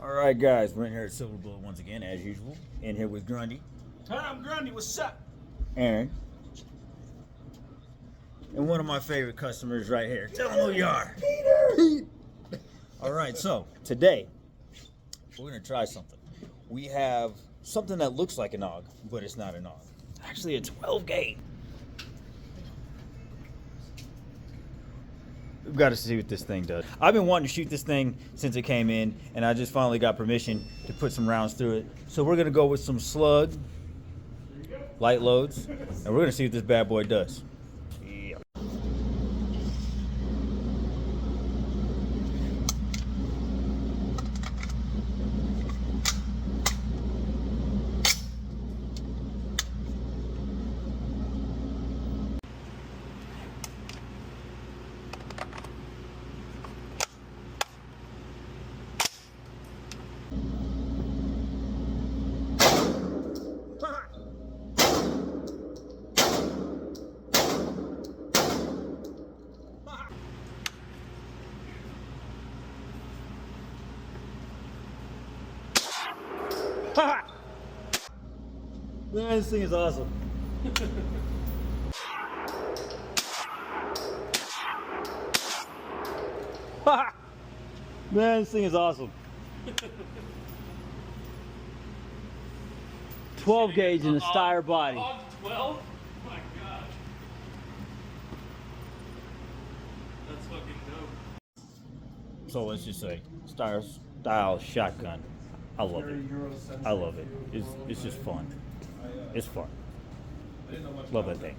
All right, guys, we're in here at Silver Bullet once again, as usual. In here with Grundy, Hi, I'm Grundy. What's up? Aaron, and one of my favorite customers right here. Tell them who you are. Peter! All right, so today we're going to try something. We have something that looks like a nog, but it's not a nog. Actually, a 12 gauge. We've got to see what this thing does. I've been wanting to shoot this thing since it came in, and I just finally got permission to put some rounds through it. So we're going to go with some slug, light loads, and we're going to see what this bad boy does. Yeah. Man, this thing is awesome. Man, this thing is awesome. 12 gauge in a Steyr body. 12? Oh my god. That's fucking dope. So let's just say, Steyr style shotgun. I love it. I love it. It's just fun. It's fun. Love that thing.